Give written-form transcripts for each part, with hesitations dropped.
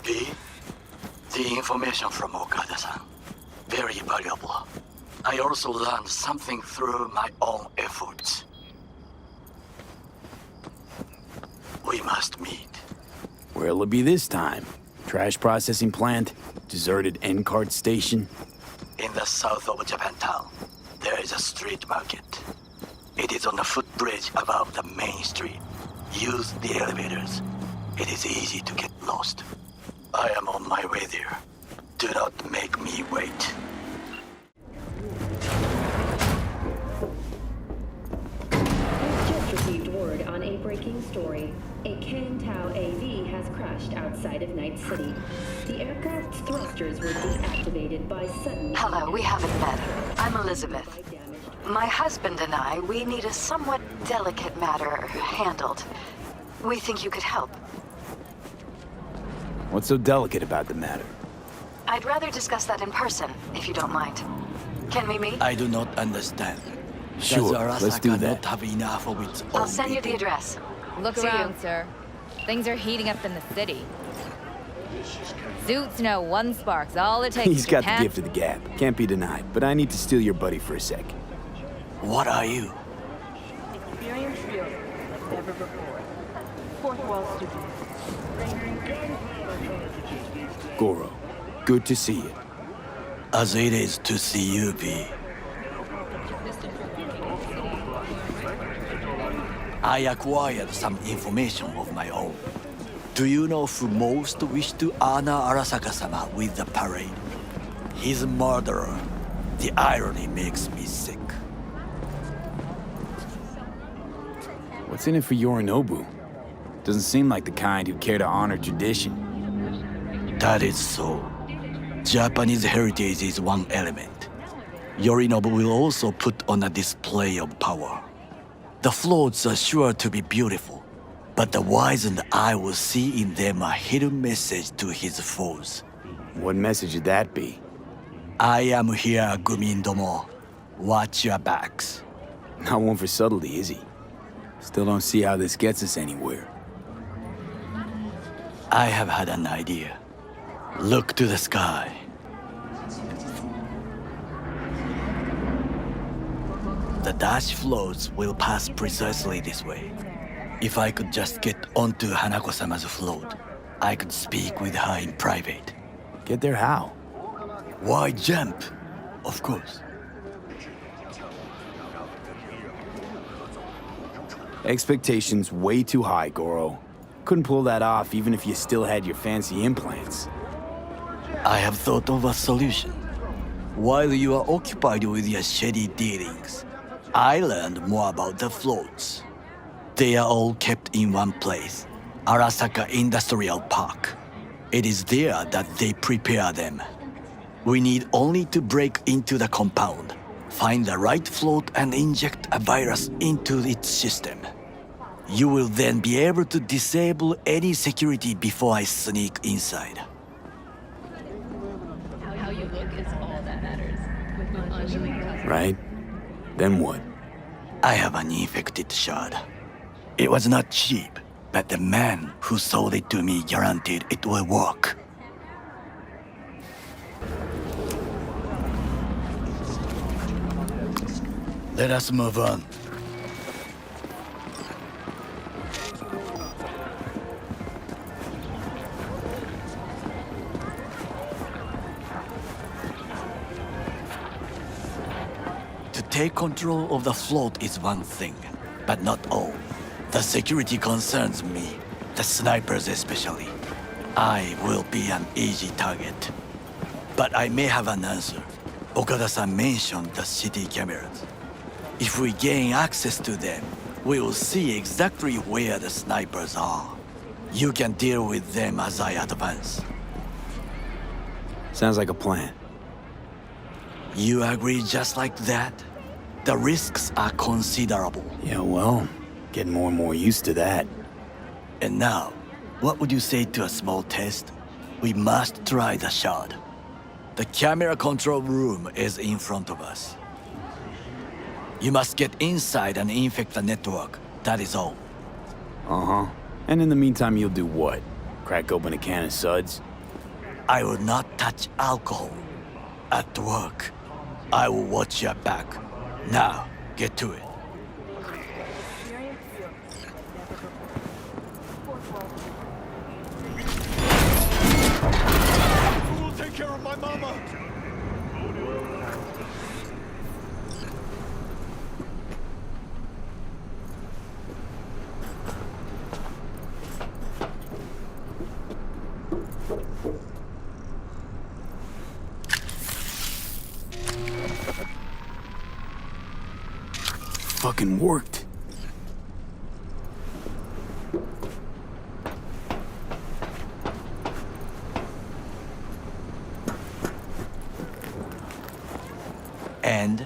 V, the information from Okada-san, very valuable. I also learned something through my own efforts. We must meet. Where'll it be this time? Trash processing plant? Deserted end-card station? In the south of Japantown, there is a street market. It is on a footbridge above the main street. Use the elevators. It is easy to get lost. I am on my way there. Do not make me wait. Just received word on a breaking story. A Kangtao AV has crashed outside of Night City. The aircraft's thrusters were deactivated by sudden... Hello, we haven't met. I'm Elizabeth. My husband and I, we need a somewhat delicate matter handled. We think you could help. What's so delicate about the matter? I'd rather discuss that in person, if you don't mind. Can we meet? I do not understand. Sure, let's do that. Not have enough of its I'll own send you the people? address. Look See around, you. sir. Things are heating up in the city. Suits know one spark's all it takes. He's to got the pan- gift of the gab. Can't be denied. But I need to steal your buddy for a sec. What are you? Experienced realtor, never before. Fourth wall student. Goro, good to see you. As it is to see you, V. I acquired some information of my own. Do you know who most wished to honor Arasaka-sama with the parade? His murderer. The irony makes me sick. What's in it for Yorinobu? Doesn't seem like the kind who'd care to honor tradition. That is so. Japanese heritage is one element. Yorinobu will also put on a display of power. The floats are sure to be beautiful, but the wizened eye will see in them a hidden message to his foes. What message would that be? I am here, Gumindomo. Watch your backs. Not one for subtlety, is he? Still don't see how this gets us anywhere. I have had an idea. Look to the sky. The dash floats will pass precisely this way. If I could just get onto Hanako-sama's float, I could speak with her in private. Get there how? Why jump? Of course. Expectations way too high, Goro. Couldn't pull that off even if you still had your fancy implants. I have thought of a solution. While you are occupied with your shady dealings, I learned more about the floats. They are all kept in one place, Arasaka Industrial Park. It is there that they prepare them. We need only to break into the compound, find the right float and inject a virus into its system. You will then be able to disable any security before I sneak inside. How you look is all that matters. Right? Then what? I have an infected shard. It was not cheap, but the man who sold it to me guaranteed it will work. Let us move on. To take control of the float is one thing, but not all. The security concerns me, the snipers especially. I will be an easy target. But I may have an answer. Okada-san mentioned the city cameras. If we gain access to them, we will see exactly where the snipers are. You can deal with them as I advance. Sounds like a plan. You agree just like that? The risks are considerable. Yeah, well, getting more and more used to that. And now, what would you say to a small test? We must try the shard. The camera control room is in front of us. You must get inside and infect the network. That is all. Uh-huh. And in the meantime, you'll do what? Crack open a can of suds? I will not touch alcohol. At work, I will watch your back. Now, get to it. Experience field like never before. Fourth wall security. Who will take care of my mama? Fucking worked. And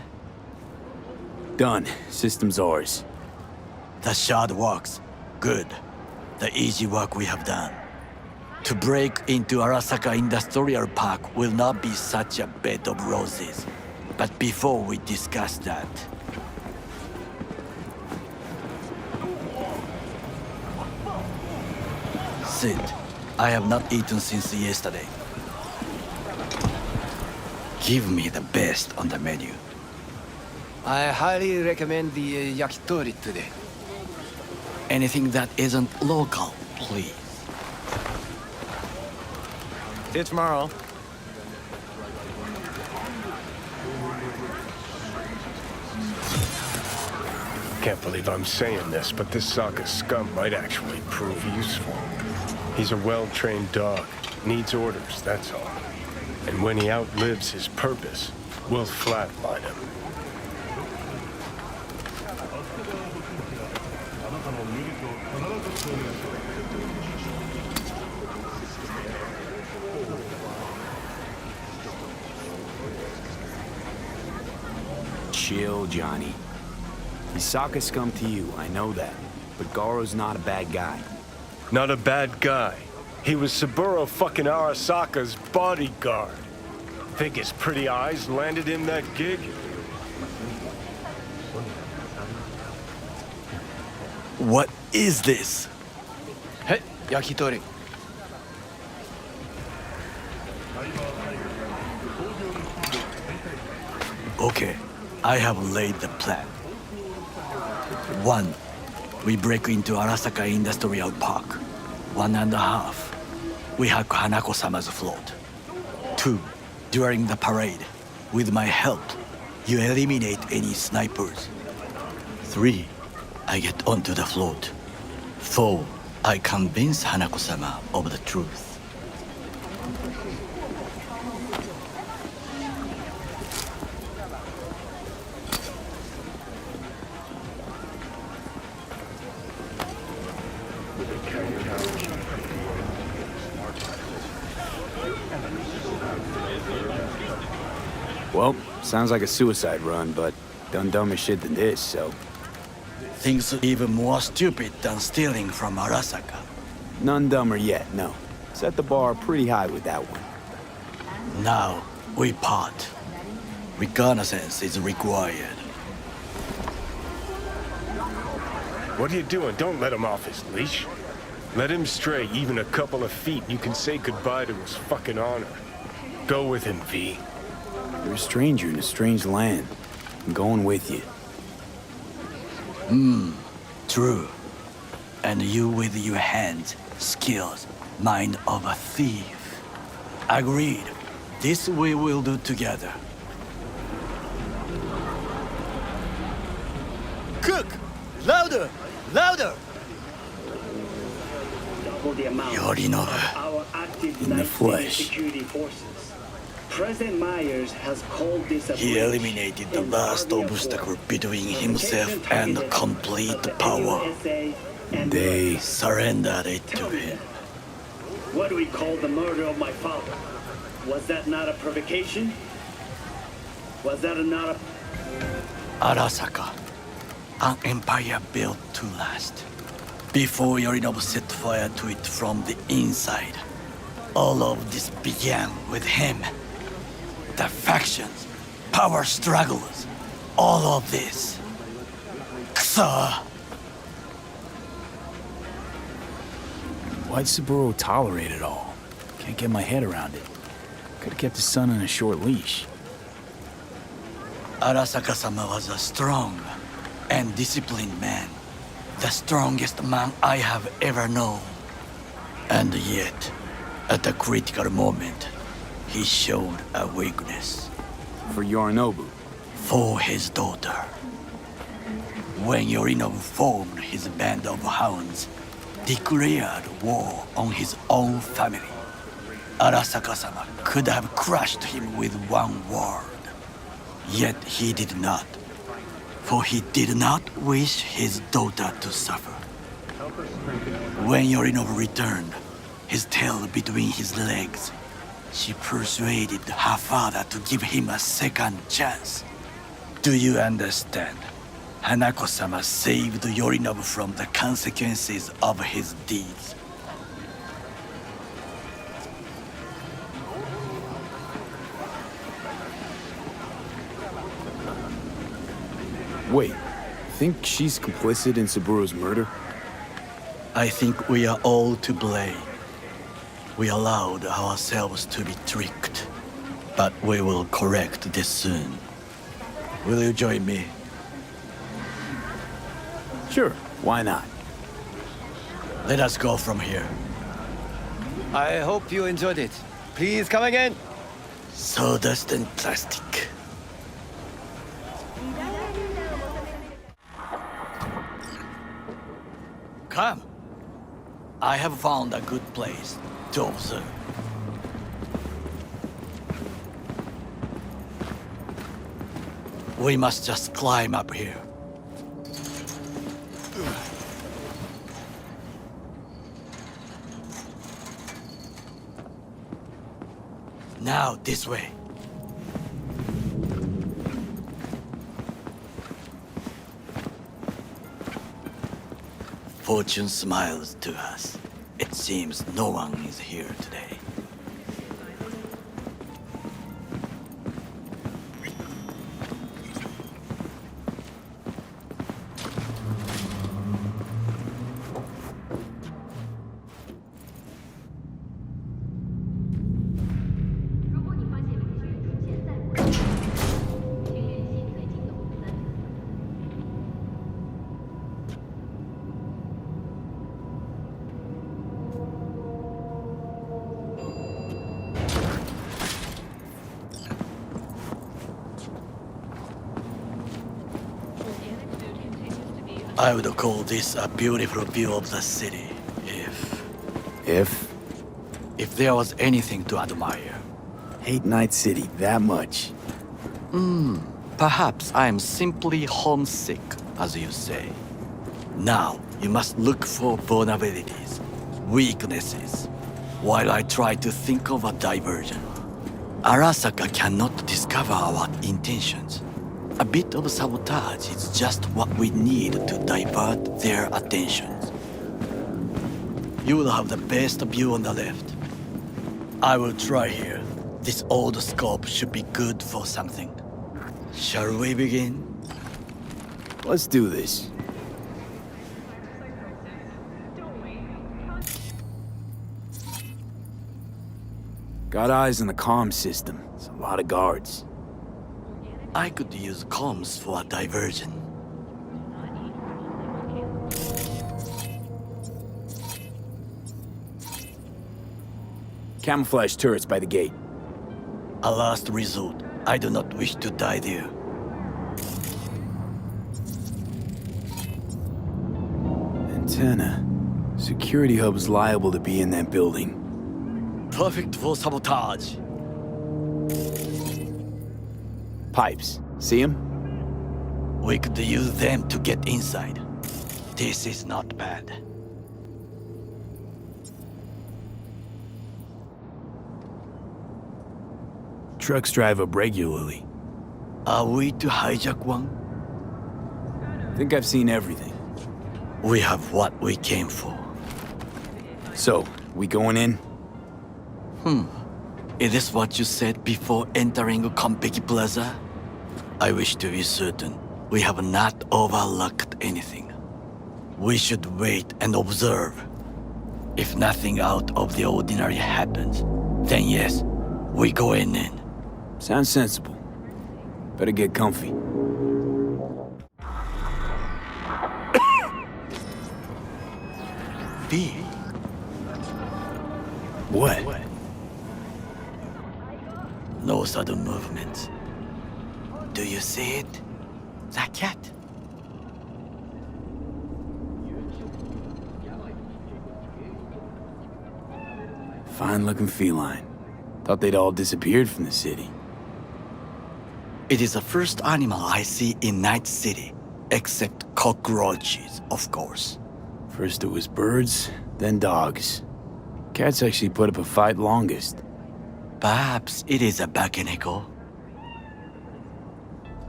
Done. System's ours. the shard works. Good. The easy work we have done. To break into Arasaka Industrial Park will not be such a bed of roses. But before we discuss that, Sid, I have not eaten since yesterday. Give me the best on the menu. I highly recommend the yakitori today. Anything that isn't local, please. See you tomorrow. Can't believe I'm saying this, but this Sokka scum might actually prove useful. He's a well-trained dog. Needs orders, that's all. And when he outlives his purpose, we'll flatline him. Chill, Johnny. He's Sokka scum to you, I know that. But Goro's not a bad guy. Not a bad guy. He was Saburo fucking Arasaka's bodyguard. Think his pretty eyes landed him that gig? What is this? Hey, yakitori. Okay, I have laid the plan. 1. We break into Arasaka Industrial Park. 1.5. We hack Hanako-sama's float. 2. During the parade, with my help, you eliminate any snipers. 3. I get onto the float. 4. I convince Hanako-sama of the truth. Well, sounds like a suicide run, but done dumber shit than this, so... Things even more stupid than stealing from Arasaka. None dumber yet, no. Set the bar pretty high with that one. Now, we part. Reconnaissance is required. What are you doing? Don't let him off his leash. Let him stray even a couple of feet, and you can say goodbye to his fucking honor. Go with him, V. You're a stranger in a strange land. I'm going with you. True. And you with your hands, skills, mind of a thief. Agreed. This we will do together. Cook! Louder! Louder! Yorinobu. In the flesh. President Myers has called this a He eliminated the last obstacle between himself and complete power. They... Surrendered it to him. What do we call the murder of my father? Was that not a provocation? Was that not a... Arasaka, an empire built to last. Before Yorinobu set fire to it from the inside, all of this began with him. The factions, power struggles, all of this. Kusa! Why'd Saburo tolerate it all? Can't get my head around it. Could've kept his son on a short leash. Arasaka-sama was a strong and disciplined man. The strongest man I have ever known. And yet, at a critical moment, he showed a weakness. For Yorinobu. For his daughter. When Yorinobu formed his band of hounds, declared war on his own family, Arasaka-sama could have crushed him with one word. Yet he did not, for he did not wish his daughter to suffer. When Yorinobu returned, his tail between his legs, she persuaded her father to give him a second chance. Do you understand? Hanako-sama saved Yorinobu from the consequences of his deeds. Wait, think she's complicit in Saburo's murder? I think we are all to blame. We allowed ourselves to be tricked, but we will correct this soon. Will you join me? Sure, why not? Let us go from here. I hope you enjoyed it. Please come again. Sawdust and plastic. Come. I have found a good place to observe. We must just climb up here. Now, this way. Fortune smiles to us. It seems no one is here today. I would call this a beautiful view of the city, if there was anything to admire. Hate Night City that much. Perhaps I am simply homesick, as you say. Now, you must look for vulnerabilities, weaknesses, while I try to think of a diversion. Arasaka cannot discover our intentions. A bit of sabotage is just what we need to divert their attentions. You will have the best view on the left. I will try here. This old scope should be good for something. Shall we begin? Let's do this. Got eyes on the comm system. It's a lot of guards. I could use comms for a diversion. Camouflage turrets by the gate. A last resort. I do not wish to die there. Antenna. Security hub's liable to be in that building. Perfect for sabotage. Pipes. See them? We could use them to get inside. This is not bad. Trucks drive up regularly. Are we to hijack one? Think I've seen everything. We have what we came for. So, we going in? Is this what you said before entering Konpeki Plaza? I wish to be certain we have not overlooked anything. We should wait and observe. If nothing out of the ordinary happens, then yes, we go in. Sounds sensible. Better get comfy. V. What? No sudden movements. Do you see it? That cat? Fine-looking feline. Thought they'd all disappeared from the city. It is the first animal I see in Night City, except cockroaches, of course. First it was birds, then dogs. Cats actually put up a fight longest. Perhaps it is a bakeneko.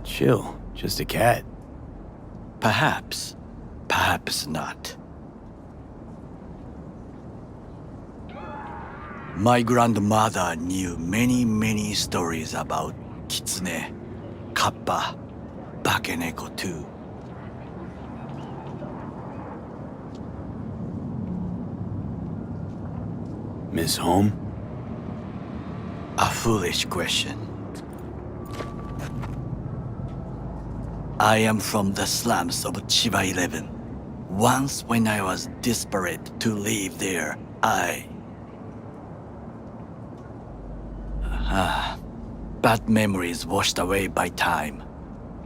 Chill, just a cat. Perhaps. Perhaps not. My grandmother knew many stories about kitsune, kappa, bakeneko too. Miss home? A foolish question. I am from the slums of Chiba 11. Once when I was desperate to live there, bad memories washed away by time.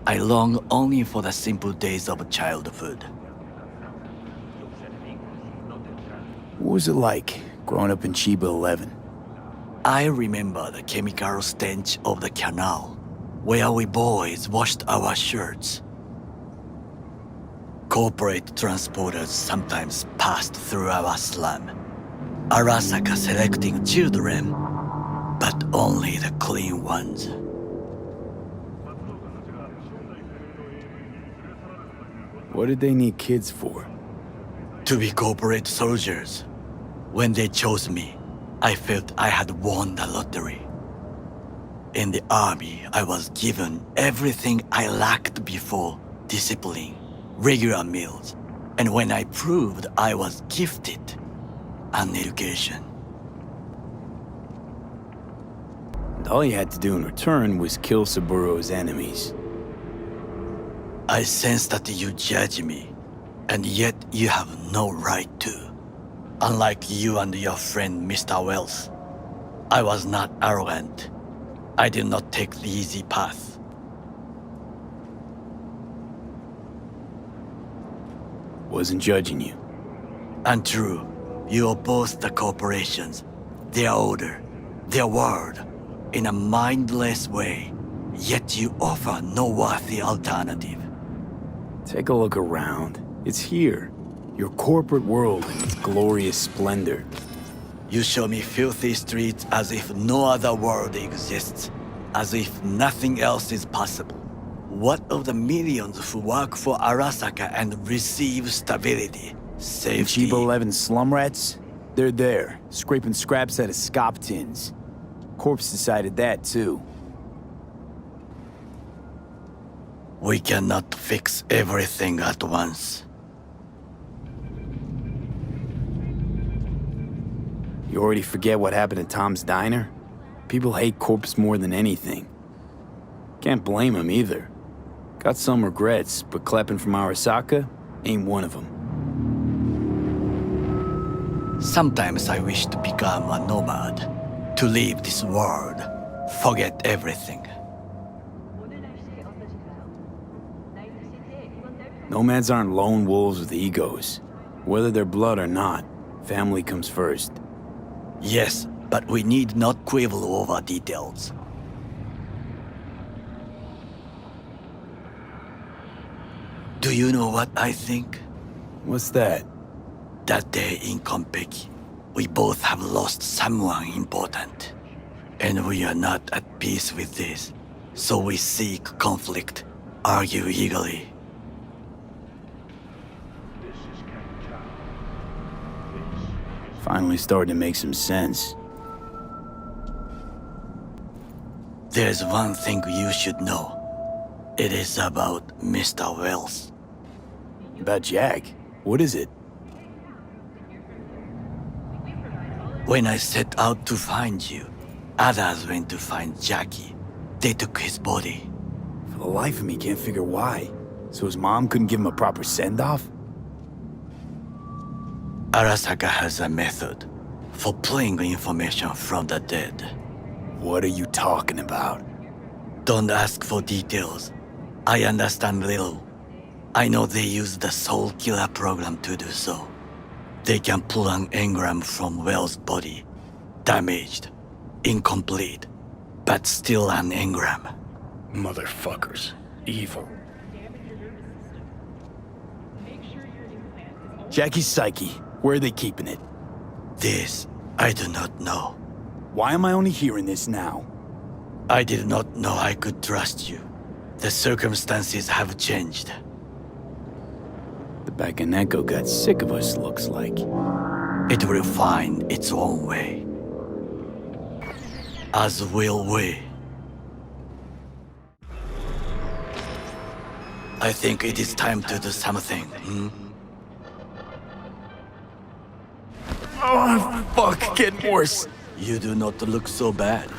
I long only for the simple days of childhood. What was it like, growing up in Chiba 11? I remember the chemical stench of the canal, where we boys washed our shirts. Corporate transporters sometimes passed through our slum. Arasaka selecting children, but only the clean ones. What did they need kids for? To be corporate soldiers. When they chose me, I felt I had won the lottery. In the army, I was given everything I lacked before: discipline, regular meals, and when I proved I was gifted, an education. And all you had to do in return was kill Saburo's enemies. I sense that you judge me, and yet you have no right to. Unlike you and your friend Mr. Wells, I was not arrogant. I did not take the easy path. Wasn't judging you. Untrue. You oppose the corporations, their order, their word, in a mindless way, yet you offer no worthy alternative. Take a look around. It's here. Your corporate world in its glorious splendor. You show me filthy streets as if no other world exists, as if nothing else is possible. What of the millions who work for Arasaka and receive stability, safety? Chiba 11 slum rats? They're there, scraping scraps out of scop tins. Corpse decided that, too. We cannot fix everything at once. You already forget what happened at Tom's Diner? People hate Corpse more than anything. Can't blame him either. Got some regrets, but Kleppen from Arasaka ain't one of them. Sometimes I wish to become a nomad, to leave this world, forget everything. Nomads aren't lone wolves with egos. Whether they're blood or not, family comes first. Yes, but we need not quibble over details. Do you know what I think? What's that? That day in Konpeki, we both have lost someone important. And we are not at peace with this, so we seek conflict, argue eagerly. Finally starting to make some sense. There's one thing you should know. It is about Mr. Wells. About Jack? What is it? When I set out to find you, others went to find Jackie. They took his body. For the life of me, can't figure why. So his mom couldn't give him a proper send-off? Arasaka has a method for pulling information from the dead. What are you talking about? Don't ask for details. I understand little. I know they use the Soul Killer program to do so. They can pull an engram from Well's body. Damaged, incomplete, but still an engram. Motherfuckers. Evil. Jackie's psyche. Where are they keeping it? This, I do not know. Why am I only hearing this now? I did not know I could trust you. The circumstances have changed. The Bakaneko got sick of us, looks like. It will find its own way. As will we. I think it is time to do something, Oh, fuck, getting worse. You do not look so bad.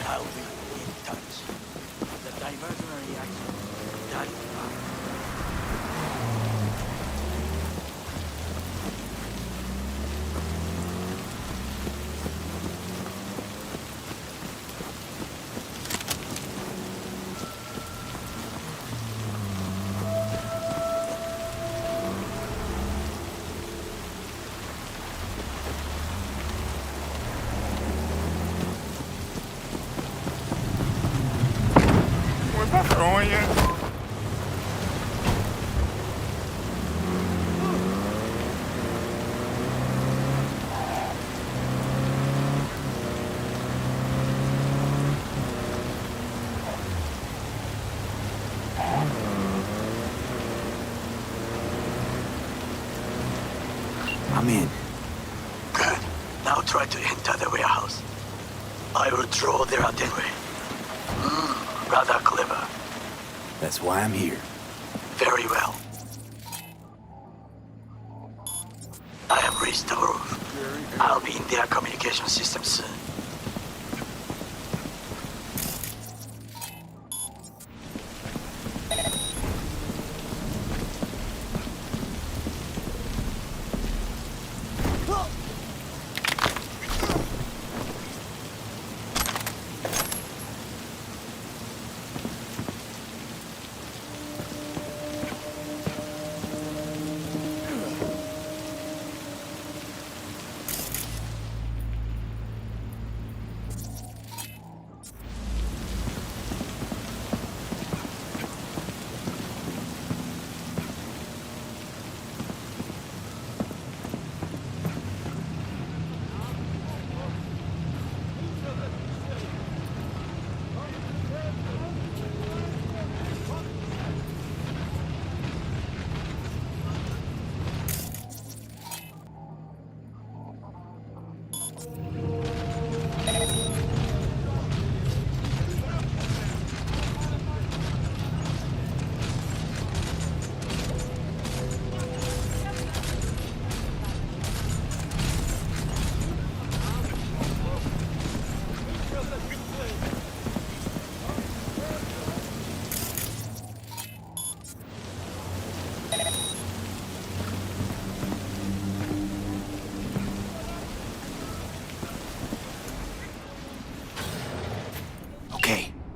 I'll be in touch. The diversionary reaction. That is fine. I'm in. Good. Now try to enter the warehouse. I will draw their attention. Rather clever. That's why I'm here. Very well. I have reached the roof. I'll be in their communication system soon.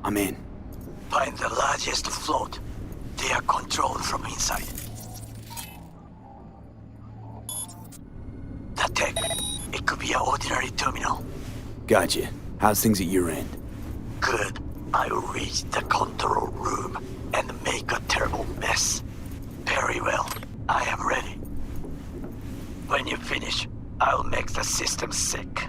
I'm in. Find the largest float. They are controlled from inside. The tech. It could be an ordinary terminal. Gotcha. How's things at your end? Good. I'll reach the control room and make a terrible mess. Very well. I am ready. When you finish, I'll make the system sick.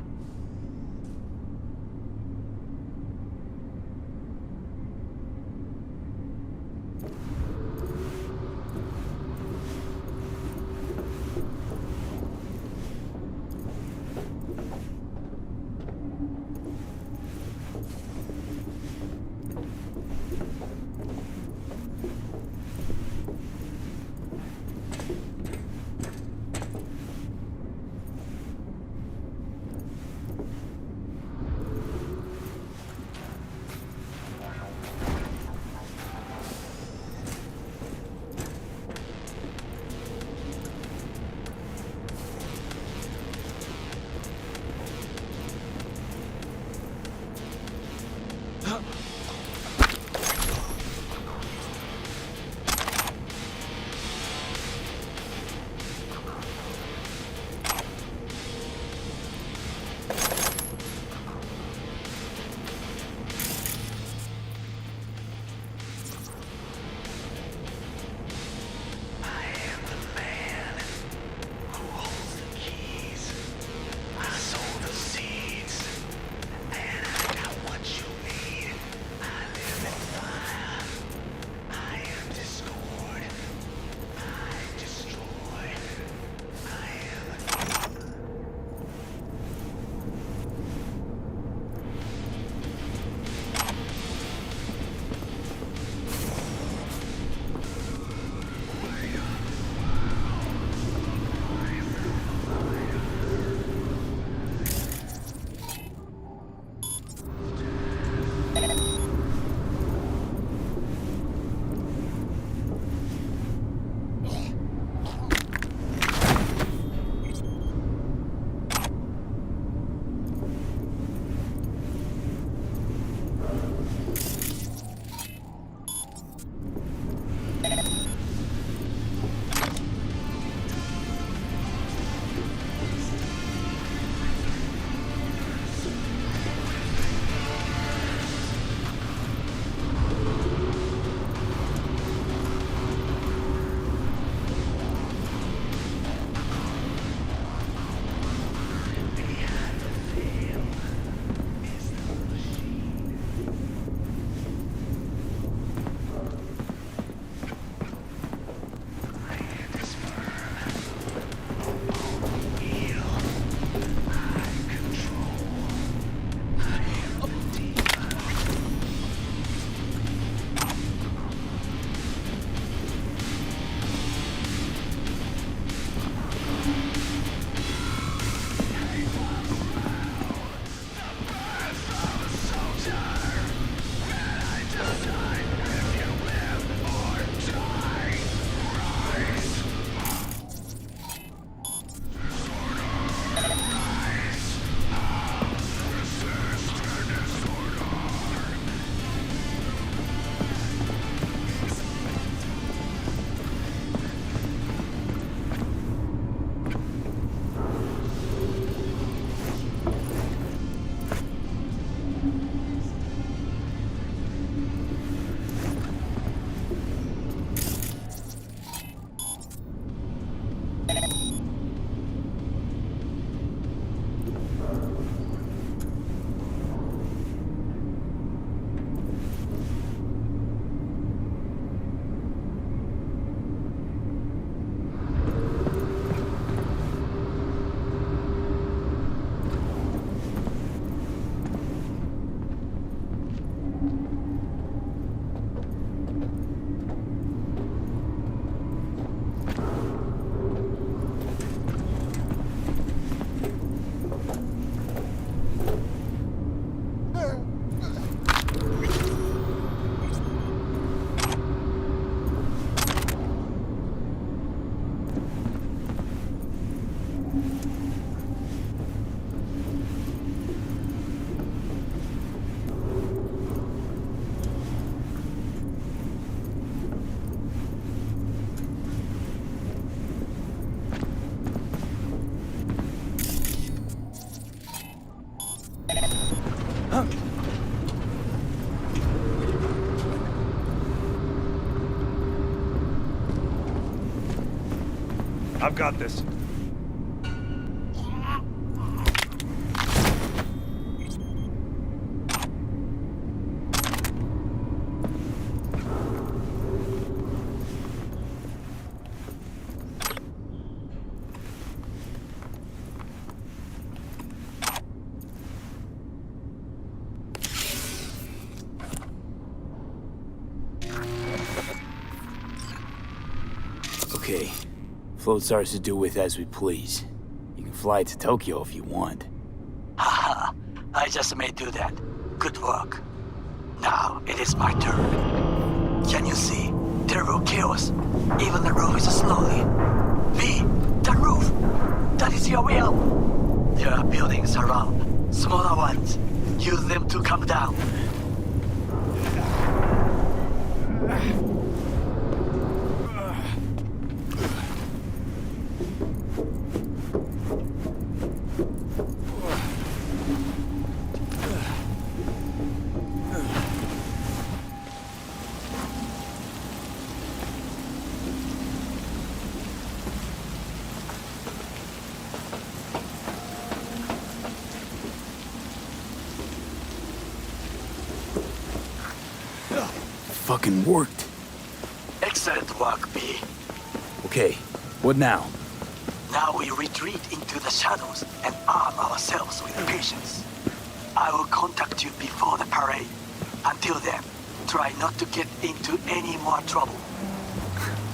I've got this. Okay. Float's ours to do with as we please. You can fly to Tokyo if you want. Haha, I just may do that. Good work. Now it is my turn. Can you see? Terrible chaos. Even the roof is slowly. V, the roof! That is your will! There are buildings around, smaller ones. Use them to come down. Fucking worked. Excellent work, B. Okay, what now? Now we retreat into the shadows and arm ourselves with patience. I will contact you before the parade. Until then, try not to get into any more trouble.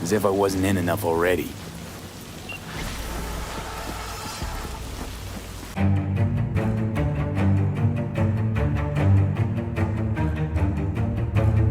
As if I wasn't in enough already.